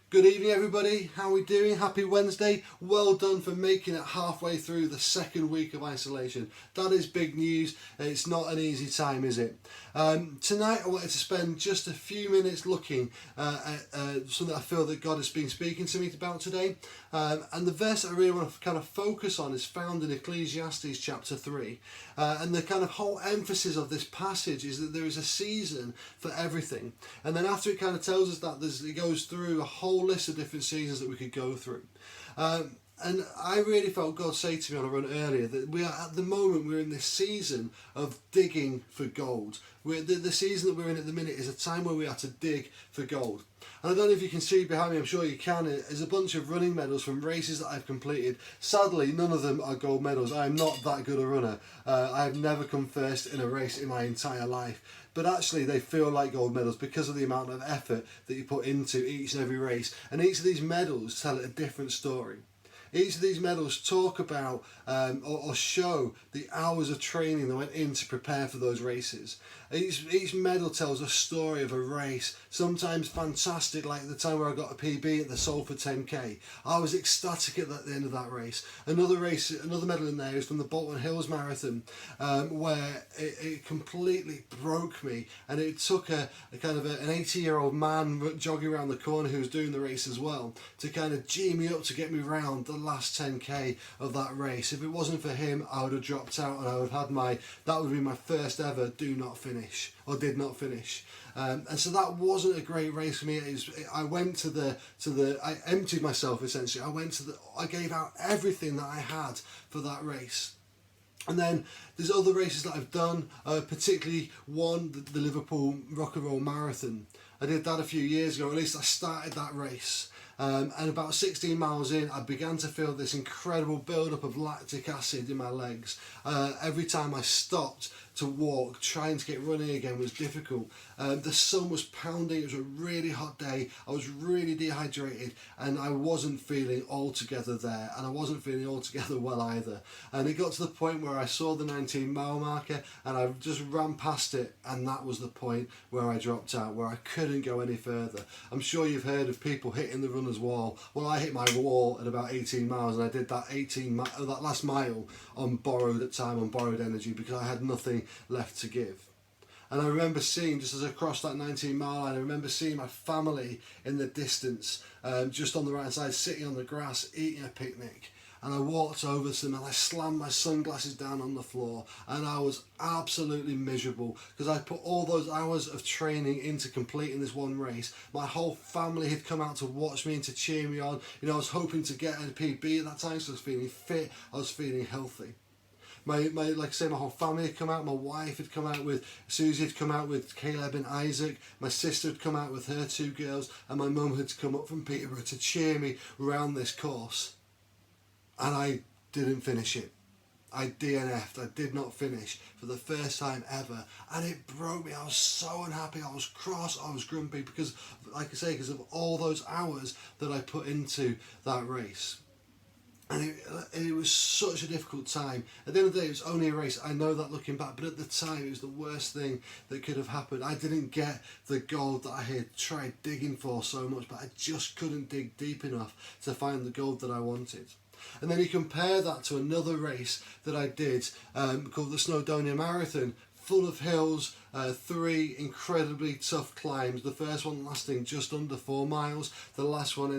Good evening, everybody. How are we doing? Happy Wednesday. Well done for making it halfway through the second week of isolation. That is big news. It's not an easy time, is it? Tonight, I wanted to spend just a few minutes looking at something I feel that God has been speaking to me about today. And the verse I really want to kind of focus on is found in Ecclesiastes chapter 3. And the kind of whole emphasis of this passage is that there is a season for everything. And then after it kind of tells us that, it goes through a whole list of different seasons that we could go through. And I really felt God say to me on a run earlier that we are at the moment, we're in this season of digging for gold. The season that we're in at the minute is a time where we have to dig for gold. And I don't know if you can see behind me, I'm sure you can, there's a bunch of running medals from races that I've completed. Sadly, none of them are gold medals. I am not that good a runner. I have never come first in a race in my entire life. But actually they feel like gold medals because of the amount of effort that you put into each and every race. And each of these medals tell a different story. Each of these medals talk about or show the hours of training that went in to prepare for those races. Each medal tells a story of a race, sometimes fantastic, like the time where I got a PB at the Salford 10k. I was ecstatic at the end of that race. Another medal in there is from the Bolton Hills Marathon, where it completely broke me, and it took an 80-year-old man jogging around the corner who was doing the race as well to kind of G me up to get me round the last 10k of that race. If it wasn't for him, I would have dropped out, and I would have had that would be my first ever did not finish. And so that wasn't a great race for me. I emptied myself essentially. I gave out everything that I had for that race. And then there's other races that I've done, particularly the Liverpool Rock and Roll Marathon. I did that a few years ago, or at least I started that race. And about 16 miles in, I began to feel this incredible build-up of lactic acid in my legs. Every time I stopped to walk, trying to get running again was difficult. The sun was pounding, it was a really hot day, I was really dehydrated, and I wasn't feeling altogether there, and I wasn't feeling altogether well either. And it got to the point where I saw the 19-mile marker, and I just ran past it, and that was the point where I dropped out, where I couldn't go any further. I'm sure you've heard of people hitting the runner's wall. Well, I hit my wall at about 18 miles, and I did that last mile on borrowed energy, because I had nothing left to give. And I remember seeing, just as I crossed that 19-mile line, I remember seeing my family in the distance, just on the right side, sitting on the grass, eating a picnic. And I walked over to them and I slammed my sunglasses down on the floor, and I was absolutely miserable because I put all those hours of training into completing this one race. My whole family had come out to watch me and to cheer me on. I was hoping to get a PB at that time, so I was feeling fit, I was feeling healthy. My whole family had come out. My wife had come out with Susie, had come out with Caleb and Isaac. My sister had come out with her two girls, and my mum had come up from Peterborough to cheer me around this course. And I didn't finish it. I DNF'd. I did not finish for the first time ever, and it broke me. I was so unhappy. I was cross. I was grumpy because, like I say, because of all those hours that I put into that race. And it was such a difficult time. At the end of the day, it was only a race. I know that looking back, but at the time, it was the worst thing that could have happened. I didn't get the gold that I had tried digging for so much, but I just couldn't dig deep enough to find the gold that I wanted. And then you compare that to another race that I did called the Snowdonia Marathon, full of hills, 3 incredibly tough climbs. The first one lasting just under 4 miles, the last one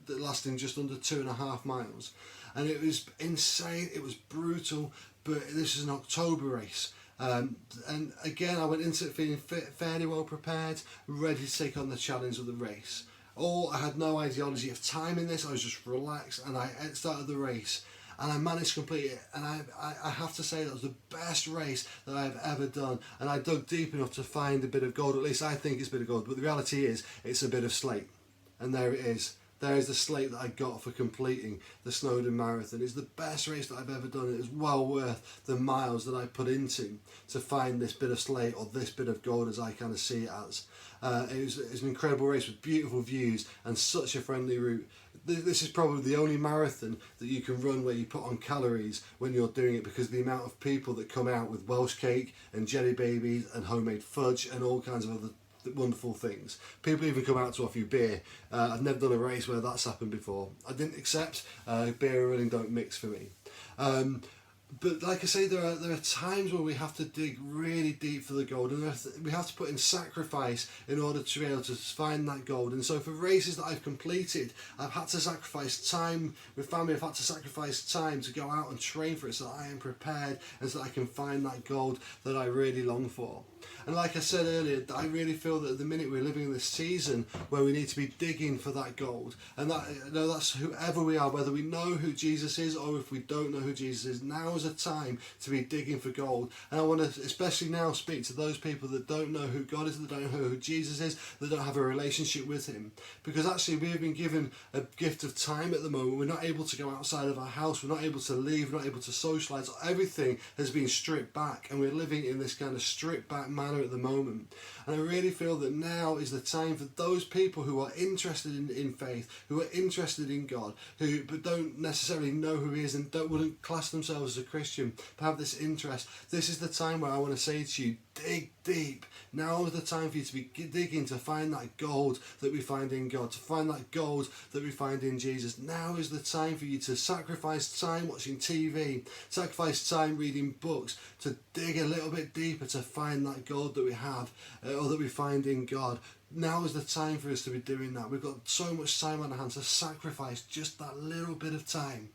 lasting just under 2.5 miles. And it was insane, it was brutal, but this is an October race. And again, I went into it feeling fairly well prepared, ready to take on the challenge of the race. I had no ideology of time in this, I was just relaxed, and I started the race. And I managed to complete it, and I have to say that was the best race that I've ever done, and I dug deep enough to find a bit of gold. At least I think it's a bit of gold, but the reality is it's a bit of slate. And there it is. There is the slate that I got for completing the Snowdon Marathon. It's the best race that I've ever done. It was well worth the miles that I put into to find this bit of slate, or this bit of gold as I kind of see it as. It was an incredible race with beautiful views and such a friendly route. This is probably the only marathon that you can run where you put on calories when you're doing it, because the amount of people that come out with Welsh cake and jelly babies and homemade fudge and all kinds of other wonderful things. People even come out to offer you beer. I've never done a race where that's happened before. I didn't accept. Beer and running don't mix for me. But like I say, there are times where we have to dig really deep for the gold, and we have to put in sacrifice in order to be able to find that gold. And so for races that I've completed, I've had to sacrifice time with family. I've had to sacrifice time to go out and train for it so that I am prepared and so that I can find that gold that I really long for. And like I said earlier, I really feel that at the minute we're living in this season where we need to be digging for that gold. And that's whoever we are, whether we know who Jesus is or if we don't know who Jesus is. Now is a time to be digging for gold. And I want to especially now speak to those people that don't know who God is, that don't know who Jesus is, that don't have a relationship with him. Because actually we have been given a gift of time at the moment. We're not able to go outside of our house. We're not able to leave. We're not able to socialise. Everything has been stripped back, and we're living in this kind of stripped back manner at the moment. And I really feel that now is the time for those people who are interested in faith, who are interested in God, who but don't necessarily know who he is and wouldn't class themselves as a Christian, but have this interest. This is the time where I want to say to you, dig deep. Now is the time for you to be digging to find that gold that we find in God, to find that gold that we find in Jesus. Now is the time for you to sacrifice time watching TV, sacrifice time reading books, to dig a little bit deeper to find that gold that we have or that we find in God. Now is the time for us to be doing that. We've got so much time on our hands to sacrifice just that little bit of time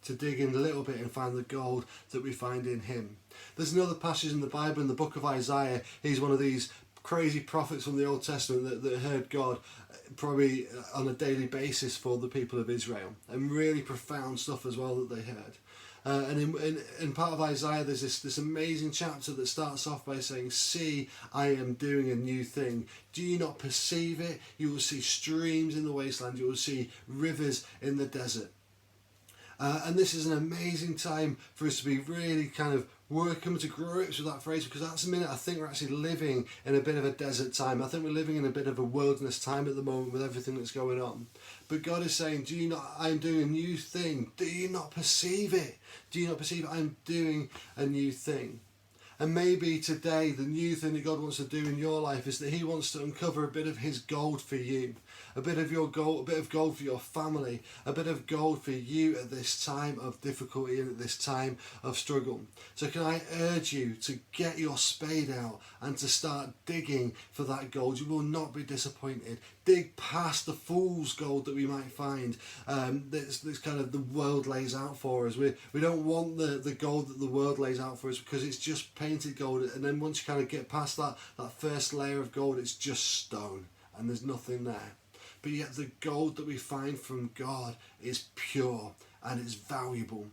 to dig in a little bit and find the gold that we find in him. There's another passage in the Bible, in the book of Isaiah. He's one of these crazy prophets from the Old Testament that heard God probably on a daily basis for the people of Israel, and really profound stuff as well that they heard. And in part of Isaiah, there's this amazing chapter that starts off by saying, "See, I am doing a new thing. Do you not perceive it? You will see streams in the wasteland. You will see rivers in the desert." And this is an amazing time for us to be really kind of coming to grips with that phrase, because that's a minute I think we're actually living in a bit of a desert time. I think we're living in a bit of a wilderness time at the moment with everything that's going on. But God is saying, "Do you not? I'm doing a new thing. Do you not perceive it? Do you not perceive it? I'm doing a new thing." And maybe today the new thing that God wants to do in your life is that he wants to uncover a bit of his gold for you, a bit of your gold, a bit of gold for your family, a bit of gold for you at this time of difficulty and at this time of struggle. So can I urge you to get your spade out and to start digging for that gold? You will not be disappointed. Dig past the fool's gold that we might find. This kind of the world lays out for us. We don't want the gold that the world lays out for us, because it's just painted gold, and then once you kind of get past that first layer of gold, it's just stone and there's nothing there. But yet the gold that we find from God is pure and it's valuable.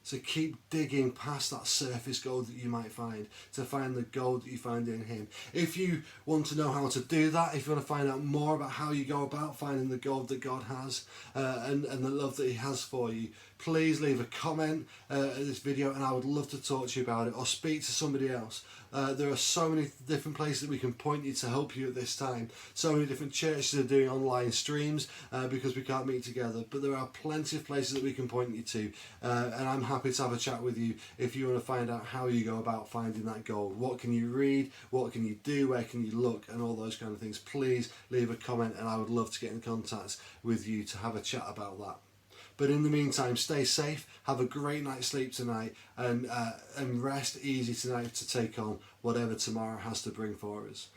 So keep digging past that surface gold that you might find to find the gold that you find in him. If you want to know how to do that, if you want to find out more about how you go about finding the gold that God has and the love that he has for you, please leave a comment at this video and I would love to talk to you about it, or speak to somebody else. There are so many different places that we can point you to help you at this time. So many different churches are doing online streams because we can't meet together, but there are plenty of places that we can point you to, and I'm happy to have a chat with you if you want to find out how you go about finding that gold. What can you read, what can you do, where can you look, and all those kind of things. Please leave a comment and I would love to get in contact with you to have a chat about that. But in the meantime, stay safe, have a great night's sleep tonight, and rest easy tonight to take on whatever tomorrow has to bring for us.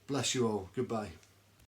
Bless you all. Goodbye.